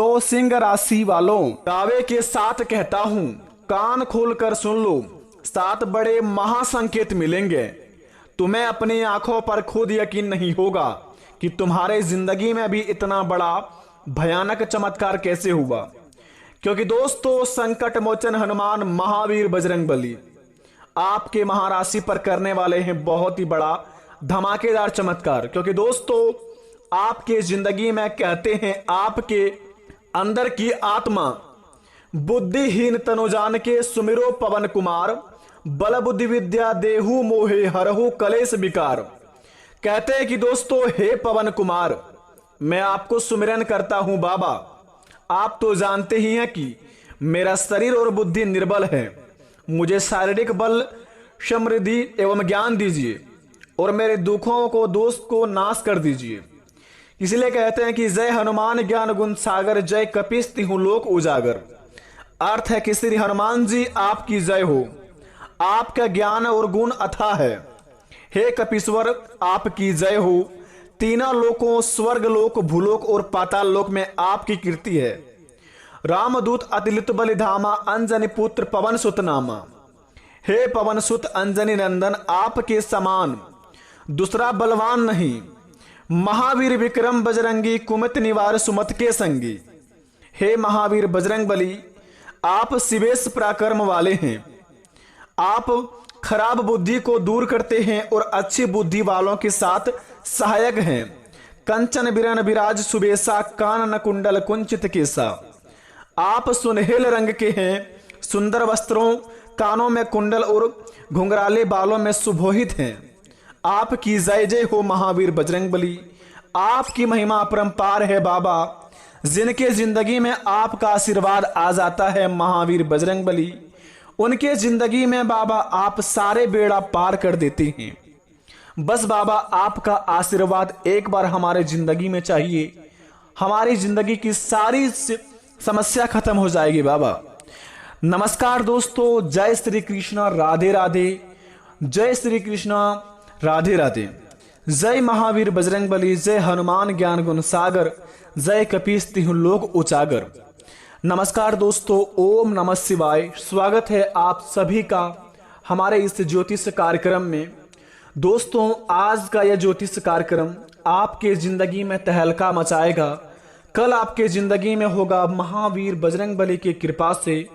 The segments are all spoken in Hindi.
तो सिंह राशि वालों, दावे के साथ कहता हूं, कान खोलकर सुन लो, 7 बड़े महासंकेत मिलेंगे। तुम्हें अपनी आंखों पर खुद यकीन नहीं होगा कि तुम्हारे जिंदगी में भी इतना बड़ा भयानक चमत्कार कैसे हुआ। क्योंकि दोस्तों, संकट मोचन हनुमान महावीर बजरंगबली आपके महाराशि पर करने वाले हैं बहुत ही बड़ा धमाकेदार चमत्कार। क्योंकि दोस्तों, आपके जिंदगी में कहते हैं आपके अंदर की आत्मा बुद्धिहीन तनु जान के सुमिरो पवन कुमार, बल बुद्धि विद्या देहु मोहे हरहु कलेश विकार। कहते हैं कि दोस्तों, हे पवन कुमार, मैं आपको सुमिरन करता हूं बाबा। आप तो जानते ही हैं कि मेरा शरीर और बुद्धि निर्बल है। मुझे शारीरिक बल, समृद्धि एवं ज्ञान दीजिए और मेरे दुखों को, दोष को नाश कर दीजिए। इसलिए कहते हैं कि जय हनुमान ज्ञान गुण सागर, जय कपीस तिहु लोक उजागर। अर्थ है कि श्री हनुमान जी आपकी जय हो। आपका ज्ञान और गुण अथाह है। हे कपीश्वर, आपकी जय हो। तीनों लोकों, स्वर्ग लोक, भूलोक और पाताल लोक में आपकी कीर्ति है। रामदूत अतिलित बलिधामा, अंजनी पुत्र पवन सुत नामा। हे पवन सुत अंजनी नंदन, आपके समान दूसरा बलवान नहीं। महावीर विक्रम बजरंगी, कुमत निवार सुमत के संगी। हे महावीर बजरंग बली, आप शिवेश पराक्रम वाले हैं। आप खराब बुद्धि को दूर करते हैं और अच्छी बुद्धि वालों के साथ सहायक हैं। कंचन बिरन विराज सुबेसा, कानन कुंडल कुंचित केसा। आप सुनहले रंग के हैं, सुंदर वस्त्रों, कानों में कुंडल और घुंघराले बालों में सुभोहित हैं। आपकी जय जय हो महावीर बजरंगबली। आपकी महिमा अपरंपार है बाबा। जिनके जिंदगी में आपका आशीर्वाद आ जाता है महावीर बजरंगबली, उनके जिंदगी में बाबा आप सारे बेड़ा पार कर देते हैं। बस बाबा, आपका आशीर्वाद एक बार हमारे जिंदगी में चाहिए। हमारी जिंदगी की सारी समस्या खत्म हो जाएगी बाबा। नमस्कार दोस्तों, जय श्री कृष्ण, राधे राधे। जय श्री कृष्ण, राधे राधे। जय महावीर बजरंगबली, जय हनुमान ज्ञान गुण सागर, जय कपीस तिहु लोक उजागर। नमस्कार दोस्तों, ओम नमः शिवाय। स्वागत है आप सभी का हमारे इस ज्योतिष कार्यक्रम में। दोस्तों, आज का यह ज्योतिष कार्यक्रम आपके जिंदगी में तहलका मचाएगा। कल आपके जिंदगी में होगा महावीर बजरंगबली की कृपा से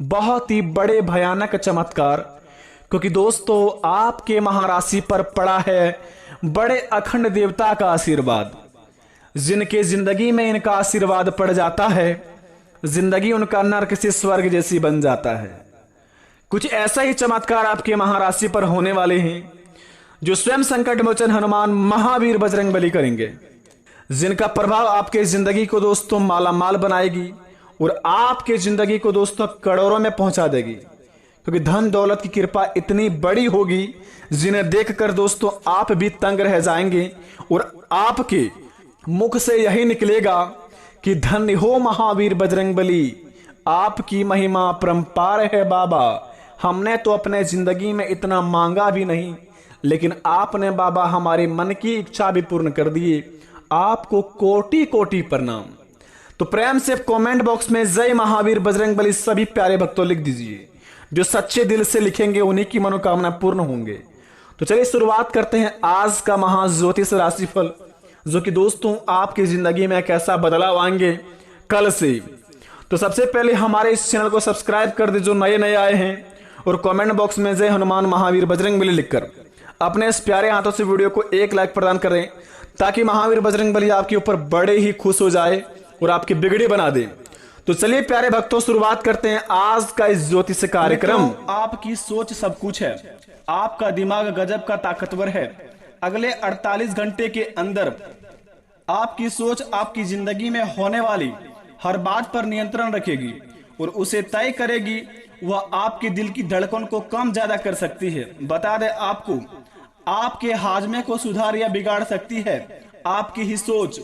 बहुत ही बड़े भयानक चमत्कार। क्योंकि दोस्तों, आपके महाराशि पर पड़ा है बड़े अखंड देवता का आशीर्वाद। जिनके जिंदगी में इनका आशीर्वाद पड़ जाता है, जिंदगी उनका नरक से स्वर्ग जैसी बन जाता है। कुछ ऐसा ही चमत्कार आपके महाराशि पर होने वाले हैं, जो स्वयं संकट मोचन हनुमान महावीर बजरंगबली करेंगे। जिनका प्रभाव आपके जिंदगी को दोस्तों मालामाल बनाएगी और आपके जिंदगी को दोस्तों करोड़ों में पहुंचा देगी। क्योंकि धन दौलत की कृपा इतनी बड़ी होगी, जिन्हें देखकर दोस्तों आप भी तंग रह जाएंगे और आपके मुख से यही निकलेगा कि धन्य हो महावीर बजरंगबली, आपकी महिमा परंपार है बाबा। हमने तो अपने जिंदगी में इतना मांगा भी नहीं, लेकिन आपने बाबा हमारे मन की इच्छा भी पूर्ण कर दिए। आपको कोटि कोटि प्रणाम। तो प्रेम से कमेंट बॉक्स में जय महावीर बजरंगबली सभी प्यारे भक्तों लिख दीजिए। जो सच्चे दिल से लिखेंगे उन्हीं की मनोकामना पूर्ण होंगे। तो चलिए शुरुआत करते हैं आज का महाज्योतिष राशिफल, जो कि दोस्तों आपकी जिंदगी में कैसा बदलाव आएंगे कल से। तो सबसे पहले हमारे इस चैनल को सब्सक्राइब कर दे जो नए नए आए हैं, और कमेंट बॉक्स में जय हनुमान महावीर बजरंगबली लिखकर अपने इस प्यारे हाथों से वीडियो को एक लाइक प्रदान करें, ताकि महावीर बजरंगबली आपके ऊपर बड़े ही खुश हो जाए और आपकी बिगड़ी बना दे। तो चलिए प्यारे भक्तों, शुरुआत करते हैं आज का इस ज्योतिष कार्यक्रम। आपकी सोच सब कुछ है, आपका दिमाग गजब का ताकतवर है। अगले 48 घंटे के अंदर आपकी सोच आपकी जिंदगी में होने वाली हर बात पर नियंत्रण रखेगी और उसे तय करेगी। वह आपके दिल की धड़कन को कम ज्यादा कर सकती है। बता दें आपको, आपके हाजमे को सुधार या बिगाड़ सकती है। आपकी ही सोच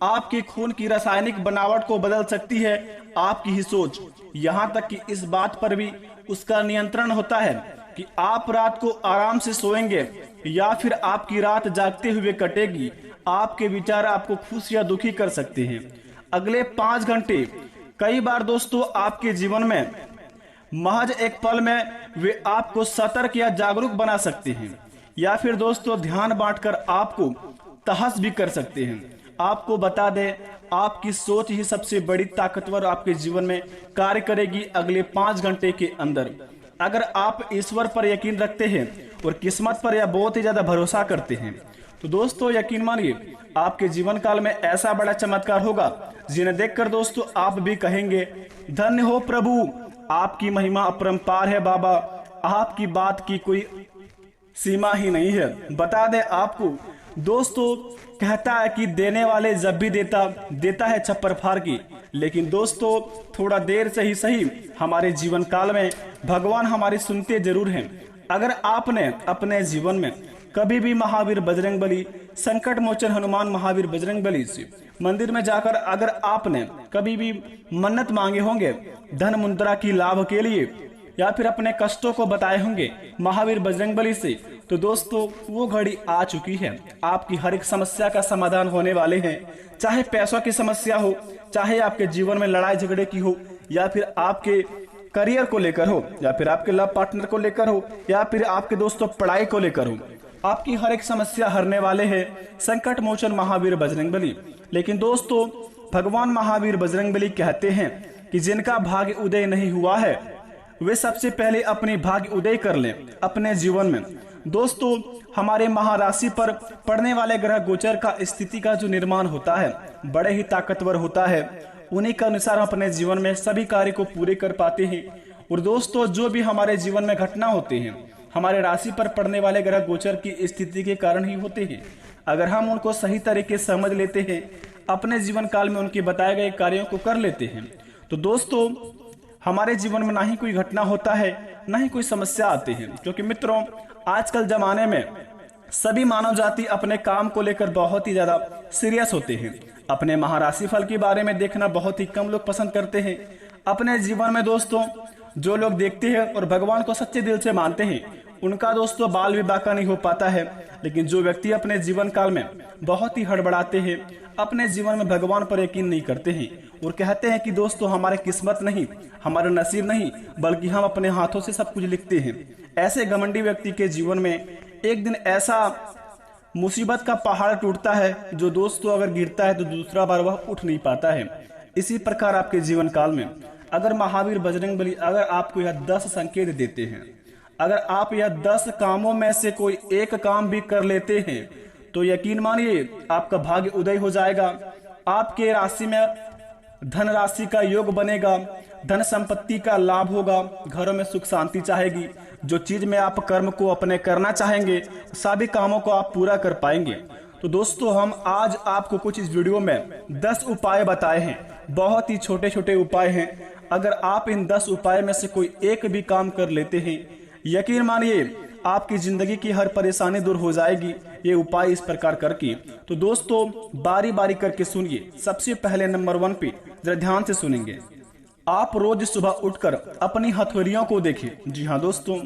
आपके खून की रासायनिक बनावट को बदल सकती है। आपकी ही सोच, यहाँ तक कि इस बात पर भी उसका नियंत्रण होता है कि आप रात को आराम से सोएंगे या फिर आपकी रात जागते हुए कटेगी। आपके विचार आपको खुश या दुखी कर सकते हैं। अगले 5 घंटे कई बार दोस्तों आपके जीवन में महज एक पल में वे आपको सतर्क या जागरूक बना सकते हैं, या फिर दोस्तों ध्यान बांटकर आपको तहस भी कर सकते हैं। आपको बता दें, आपकी सोच ही सबसे बड़ी ताकतवर आपके जीवन में कार्य करेगी अगले 5 घंटे के अंदर। अगर आप ईश्वर पर यकीन रखते हैं और किस्मत पर या बहुत ही ज्यादा भरोसा करते हैं तो दोस्तों यकीन मानिए आपके जीवन काल में ऐसा बड़ा चमत्कार होगा जिन्हें देखकर दोस्तों आप भी कहेंगे, धन्य हो प्रभु, आपकी महिमा अपरंपार है बाबा, आपकी बात की कोई सीमा ही नहीं है। बता दें आपको दोस्तों, कहता है कि देने वाले जब भी देता है छप्पर फाड़ की, लेकिन दोस्तों थोड़ा देर से ही सही हमारे जीवन काल में भगवान हमारी सुनते जरूर हैं। अगर आपने अपने जीवन में कभी भी महावीर बजरंगबली, संकट मोचन हनुमान महावीर बजरंगबली से मंदिर में जाकर अगर आपने कभी भी मन्नत मांगे होंगे धन मुद्रा की लाभ के लिए, या फिर अपने कष्टों को बताए होंगे महावीर बजरंगबली से, तो दोस्तों वो घड़ी आ चुकी है। आपकी हर एक समस्या का समाधान होने वाले हैं। चाहे पैसों की समस्या हो, चाहे आपके जीवन में लड़ाई झगड़े की हो, या फिर आपके करियर को लेकर हो, या फिर आपके लव पार्टनर को लेकर हो, या फिर आपके दोस्तों पढ़ाई को लेकर हो, आपकी हर एक समस्या हरने वाले हैं संकट मोचन महावीर बजरंगबली। लेकिन दोस्तों भगवान महावीर बजरंगबली कहते हैं कि जिनका भाग्य उदय नहीं हुआ है वे सबसे पहले अपने भाग्य उदय कर लें अपने जीवन में। दोस्तों हमारे महाराशि पर पड़ने वाले ग्रह गोचर का स्थिति का जो निर्माण होता है बड़े ही ताकतवर होता है। उन्हीं के अनुसार हम अपने जीवन में सभी कार्य को पूरे कर पाते हैं। और दोस्तों जो भी हमारे जीवन में घटना होते हैं हमारे राशि पर पड़ने वाले ग्रह गोचर की स्थिति के कारण ही होते हैं। अगर हम उनको सही तरीके से समझ लेते हैं, अपने जीवन काल में उनके बताए गए कार्यों को कर लेते हैं, तो दोस्तों हमारे जीवन में ना ही कोई घटना होता है ना ही कोई समस्या आती है। क्योंकि मित्रों आजकल जमाने में सभी मानव जाति अपने काम को लेकर बहुत ही ज्यादा सीरियस होते हैं। अपने महाराशि फल के बारे में देखना बहुत ही कम लोग पसंद करते हैं। अपने जीवन में दोस्तों जो लोग देखते हैं और भगवान को सच्चे दिल से मानते हैं उनका दोस्तों बाल विवाह का नहीं हो पाता है। लेकिन जो व्यक्ति अपने जीवन काल में बहुत ही हड़बड़ाते हैं, अपने जीवन में भगवान पर यकीन नहीं करते हैं और कहते हैं कि दोस्तों हमारे किस्मत नहीं, हमारे नसीब नहीं, बल्कि हम अपने हाथों से सब कुछ लिखते हैं, ऐसे घमंडी व्यक्ति के जीवन में एक दिन ऐसा मुसीबत का पहाड़ टूटता है जो दोस्तों अगर गिरता है तो दूसरा बार वह उठ नहीं पाता है। इसी प्रकार आपके जीवन काल में अगर महावीर बजरंगबली अगर आपको यह 10 संकेत देते हैं, अगर आप यह 10 कामों में से कोई एक काम भी कर लेते हैं तो यकीन मानिए आपका भाग्य उदय हो जाएगा। आपके राशि में धन राशि का योग बनेगा, धन संपत्ति का लाभ होगा, घरों में सुख शांति चाहेगी। जो चीज में आप कर्म को अपने करना चाहेंगे सभी कामों को आप पूरा कर पाएंगे। तो दोस्तों हम आज आपको कुछ इस वीडियो में 10 उपाय बताए हैं। बहुत ही छोटे छोटे उपाय हैं। अगर आप इन 10 उपाय में से कोई एक भी काम कर लेते हैं, यकीन मानिए आपकी जिंदगी की हर परेशानी दूर हो जाएगी ये उपाय इस प्रकार करके। तो दोस्तों बारी बारी करके सुनिए। सबसे पहले नंबर 1 पे जरा ध्यान से सुनेंगे। आप रोज सुबह उठकर अपनी हथेलियों को देखें। जी हाँ दोस्तों,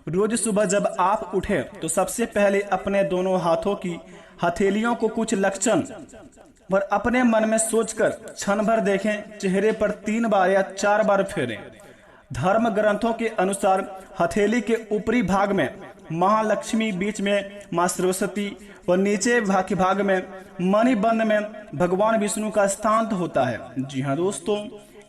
रोज सुबह जब आप उठे तो सबसे पहले अपने दोनों हाथों की हथेलियों को कुछ लक्षण पर अपने मन में सोचकर क्षण भर देखें। चेहरे पर 3 बार या 4 बार फेरें। धर्म ग्रंथों के अनुसार हथेली के ऊपरी भाग में महालक्ष्मी, बीच में मां सरस्वती और नीचे भाग में मणिबंध में भगवान विष्णु का स्थान होता है। जी हाँ दोस्तों,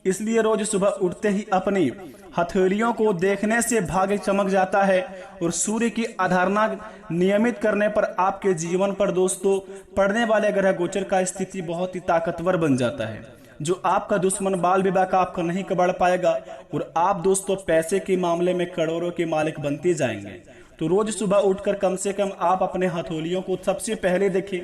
इसलिए रोज सुबह उठते ही अपनी हथेलियों को देखने से भाग्य चमक जाता है और सूर्य की आराधना नियमित करने पर आपके जीवन पर दोस्तों पड़ने वाले ग्रह गोचर का स्थिति बहुत ही ताकतवर बन जाता है। जो आपका दुश्मन बाल विवाह का आपका नहीं कबाड़ पाएगा और आप दोस्तों पैसे के मामले में करोड़ों के मालिक बनते जाएंगे। तो रोज सुबह उठकर कम से कम आप अपने हथेलियों को सबसे पहले देखें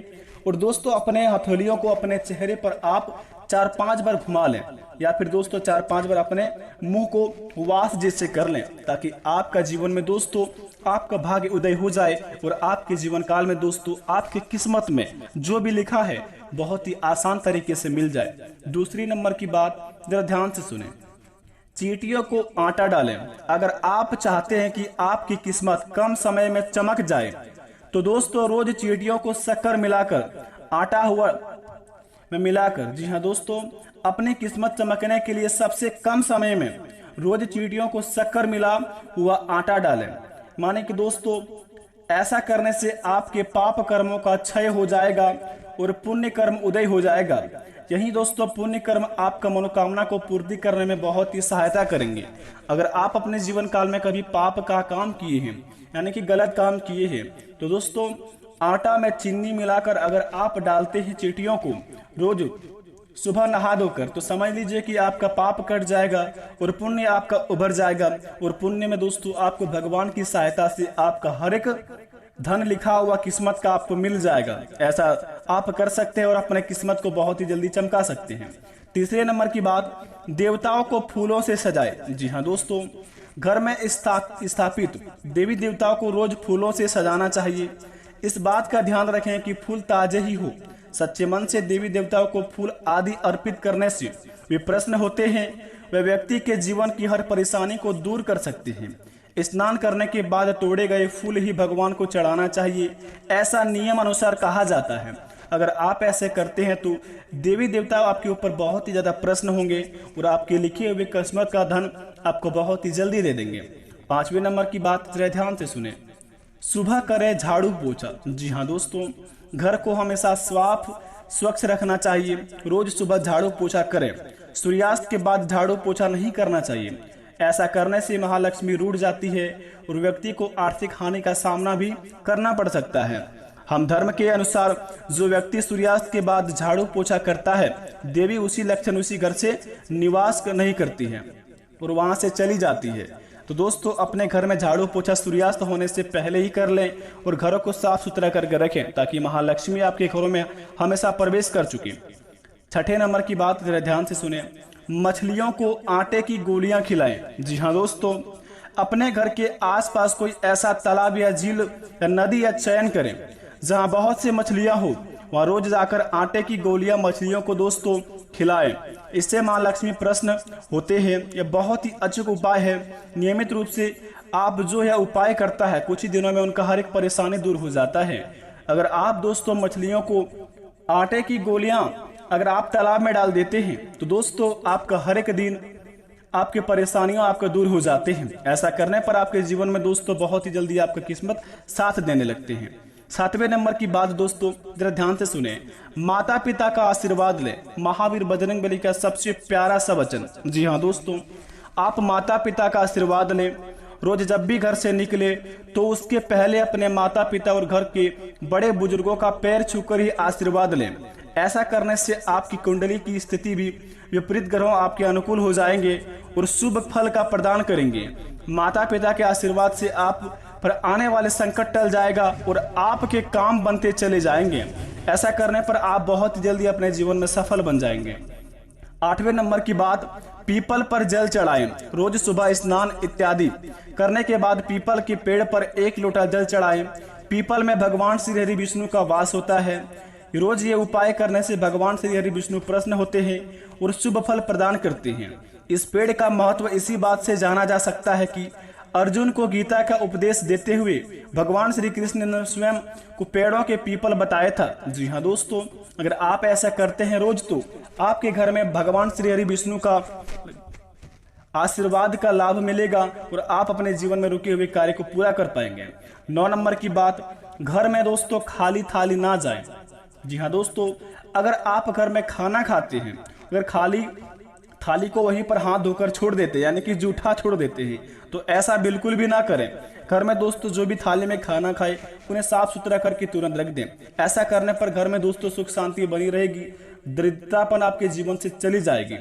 और दोस्तों अपने हथेलियों को अपने चेहरे पर आप 4-5 बार घुमा लें, या फिर दोस्तों 4-5 बार अपने मुंह को वास जैसे कर लें, ताकि आपका जीवन में दोस्तों आपका भाग्य उदय हो जाए और आपके जीवन काल में दोस्तों आपकी किस्मत में जो भी लिखा है बहुत ही आसान तरीके से मिल जाए। दूसरी नंबर की बात जरा ध्यान से सुने। चींटियों को आटा डालें। अगर आप चाहते हैं कि आपकी किस्मत कम समय में चमक जाए तो दोस्तों रोज चींटियों को शक्कर मिलाकर आटा हुआ में मिलाकर, जी हाँ दोस्तों, अपनी किस्मत चमकने के लिए सबसे कम समय में रोज चींटियों को शक्कर मिला हुआ आटा डालें। माने कि दोस्तों ऐसा करने से आपके पाप कर्मों का क्षय हो जाएगा और पुण्य कर्म उदय हो जाएगा। यही दोस्तों पुण्य कर्म आपका मनोकामना को पूर्ति करने में बहुत ही सहायता करेंगे। अगर आप अपने जीवन काल में कभी पाप का काम किए हैं, यानी कि गलत काम किए हैं, तो दोस्तों आटा में चीनी मिलाकर अगर आप डालते हैं चींटियों को रोज सुबह नहा धोकर, तो समझ लीजिए कि आपका पाप कट जाएगा और पुण्य आपका उभर जाएगा। और पुण्य में दोस्तों आपको भगवान की सहायता से आपका हर एक धन लिखा हुआ किस्मत का आपको मिल जाएगा। ऐसा आप कर सकते हैं और अपने किस्मत को बहुत ही जल्दी चमका सकते हैं। तीसरे नंबर की बात, देवताओं को फूलों से सजाए। जी हाँ दोस्तों, घर में स्थापित देवी देवताओं को रोज फूलों से सजाना चाहिए। इस बात का ध्यान रखें कि फूल ताजे ही हो। सच्चे मन से देवी देवताओं को फूल आदि अर्पित करने से वे प्रसन्न होते हैं। वे व्यक्ति के जीवन की हर परेशानी को दूर कर सकते हैं। स्नान करने के बाद तोड़े गए फूल ही भगवान को चढ़ाना चाहिए, ऐसा नियम अनुसार कहा जाता है। अगर आप ऐसे करते हैं तो देवी देवता आपके ऊपर बहुत ही ज्यादा प्रसन्न होंगे और आपके लिखे हुए किस्मत का धन आपको बहुत ही जल्दी दे देंगे। पांचवें नंबर की बात जरा ध्यान से सुने, सुबह करें झाड़ू पोछा। जी हाँ दोस्तों, घर को हमेशा साफ स्वच्छ रखना चाहिए। रोज सुबह झाड़ू पोछा करें। सूर्यास्त के बाद झाड़ू पोछा नहीं करना चाहिए। ऐसा करने से महालक्ष्मी रूठ जाती है और व्यक्ति को आर्थिक हानि का सामना भी करना पड़ सकता है। हम धर्म के अनुसार जो व्यक्ति सूर्यास्त के बाद झाड़ू पोछा करता है, देवी उसी लक्षण उसी घर से निवास नहीं करती है और वहां से चली जाती है। तो दोस्तों अपने घर में झाड़ू पोछा सूर्यास्त होने से पहले ही कर लें और घरों को साफ सुथरा करके रखें ताकि महालक्ष्मी आपके घरों में हमेशा प्रवेश कर चुकी। छठे नंबर की बात जरा ध्यान से सुने, मछलियों को आटे की गोलियां खिलाएं। जी हाँ दोस्तों, अपने घर के आसपास कोई ऐसा तालाब या झील या नदी या चयन करें जहां बहुत से मछलियां हो। वहां रोज जाकर आटे की गोलियां मछलियों को दोस्तों खिलाएं। इससे मां लक्ष्मी प्रसन्न होते हैं। यह बहुत ही अचूक उपाय है। नियमित रूप से आप जो यह उपाय करता है, कुछ ही दिनों में उनका हर एक परेशानी दूर हो जाता है। अगर आप दोस्तों मछलियों को आटे की गोलियां अगर आप तालाब में डाल देते हैं तो दोस्तों आपका हर एक दिन आपके परेशानियां आपका दूर हो जाते हैं। ऐसा करने पर आपके जीवन में दोस्तों बहुत ही जल्दी आपका किस्मत साथ देने लगते हैं। सातवें नंबर की बात दोस्तों जरा ध्यान से सुने, माता पिता का आशीर्वाद ले। महावीर बजरंगबली का सबसे प्यारा सा वचन। जी हाँ दोस्तों, आप माता पिता का आशीर्वाद लें। रोज जब भी घर से निकले तो उसके पहले अपने माता पिता और घर के बड़े बुजुर्गों का पैर छूकर ही आशीर्वाद लें। ऐसा करने से आपकी कुंडली की स्थिति भी विपरीत ग्रहों आपके अनुकूल हो जाएंगे और शुभ फल का प्रदान करेंगे। माता पिता के आशीर्वाद से आप पर आने वाले संकट टल जाएगा और आपके काम बनते चले जाएंगे। ऐसा करने पर आप बहुत जल्दी अपने जीवन में सफल बन जाएंगे। आठवें नंबर की बात, पीपल पर जल चढ़ाएं। रोज सुबह स्नान इत्यादि करने के बाद पीपल के पेड़ पर 1 लोटा जल चढ़ाएं। पीपल में भगवान श्री हरि विष्णु का वास होता है। रोज ये उपाय करने से भगवान श्री हरि विष्णु प्रसन्न होते हैं और शुभ फल प्रदान करते हैं। इस पेड़ का महत्व इसी बात से जाना जा सकता है कि अर्जुन को गीता का उपदेश देते हुए भगवान श्री कृष्ण ने स्वयं को पेड़ों के पीपल बताया था। जी हाँ दोस्तों, अगर आप ऐसा करते हैं रोज तो आपके घर में भगवान श्री हरि विष्णु का आशीर्वाद का लाभ मिलेगा और आप अपने जीवन में रुके हुए कार्य को पूरा कर पाएंगे। 9 नंबर की बात, घर में दोस्तों खाली थाली ना जाए। जी हाँ दोस्तों, अगर आप घर में खाना खाते हैं, अगर खाली थाली को वहीं पर हाथ धोकर छोड़ देते हैं, यानी कि जूठा छोड़ देते हैं, तो ऐसा बिल्कुल भी ना करें। घर में दोस्तों जो भी थाली में खाना खाए उन्हें साफ सुथरा करके तुरंत रख दें। ऐसा करने पर घर में दोस्तों सुख शांति बनी रहेगी, दरिद्रतापन आपके जीवन से चली जाएगी।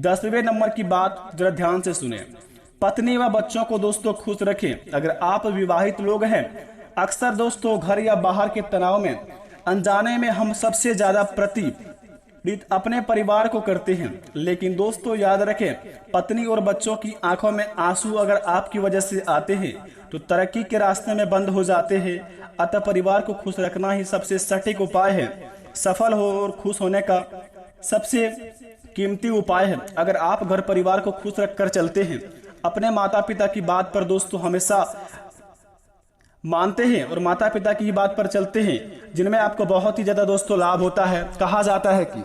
10वें नंबर की बात जरा ध्यान से सुने, पत्नी व बच्चों को दोस्तों खुश रखें। अगर आप विवाहित लोग हैं, अक्सर दोस्तों घर या बाहर के तनाव में अनजाने में हम सबसे ज्यादा प्रतिनिधित्व अपने परिवार को करते हैं। लेकिन दोस्तों याद रखें, पत्नी और बच्चों की आंखों में आंसू अगर आपकी वजह से आते हैं तो तरक्की के रास्ते में बंद हो जाते हैं। अतः परिवार को खुश रखना ही सबसे सटीक उपाय है। सफल हो और खुश होने का सबसे कीमती उपाय है। अगर आप घर परिवार को खुश रखकर चलते हैं, अपने माता पिता की बात पर दोस्तों हमेशा मानते हैं और माता पिता की बात पर चलते हैं, जिनमें आपको बहुत ही ज्यादा दोस्तों लाभ होता है। कहा जाता है कि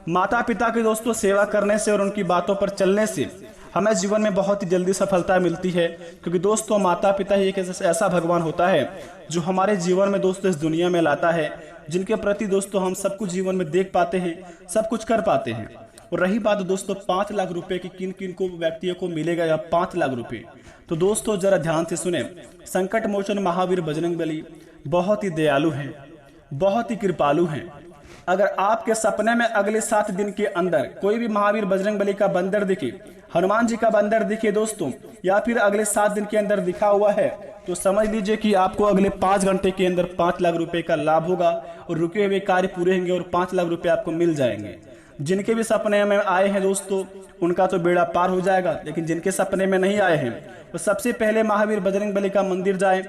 माता पिता की दोस्तों सेवा करने से और उनकी बातों पर चलने से हमें जीवन में बहुत ही जल्दी सफलता मिलती है, क्योंकि दोस्तों माता पिता ही एक ऐसा भगवान होता है जो हमारे जीवन में दोस्तों इस दुनिया में लाता है, जिनके प्रति दोस्तों हम सब कुछ जीवन में देख पाते हैं, सब कुछ कर पाते हैं। और रही बात दोस्तों 5 लाख रुपए की, किन किन को व्यक्तियों को मिलेगा या 5 लाख रुपए, तो दोस्तों जरा ध्यान से सुने। संकट मोचन महावीर बजरंगबली बहुत ही दयालु हैं, बहुत ही कृपालु हैं। अगर आपके सपने में अगले 7 दिन के अंदर कोई भी महावीर बजरंगबली का बंदर दिखे, हनुमान जी का बंदर दिखे दोस्तों, या फिर अगले 7 दिन के अंदर दिखा हुआ है, तो समझ लीजिए कि आपको अगले 5 घंटे के अंदर 5 लाख रुपए का लाभ होगा और रुके हुए कार्य पूरे होंगे और 5 लाख रुपए आपको मिल जाएंगे। जिनके भी सपने में आए हैं दोस्तों, उनका तो बेड़ा पार हो जाएगा, लेकिन जिनके सपने में नहीं आए हैं वो सबसे पहले महावीर बजरंगबली का मंदिर जाएं।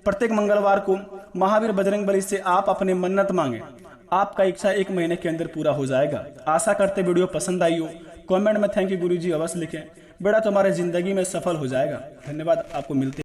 प्रत्येक मंगलवार को महावीर बजरंगबली से आप अपनी मन्नत मांगे, आपका इच्छा 1 महीने के अंदर पूरा हो जाएगा। आशा करते वीडियो पसंद आई हो। कमेंट में थैंक यू गुरुजी अवश्य लिखें, बेड़ा तुम्हारे जिंदगी में सफल हो जाएगा। धन्यवाद, आपको मिलते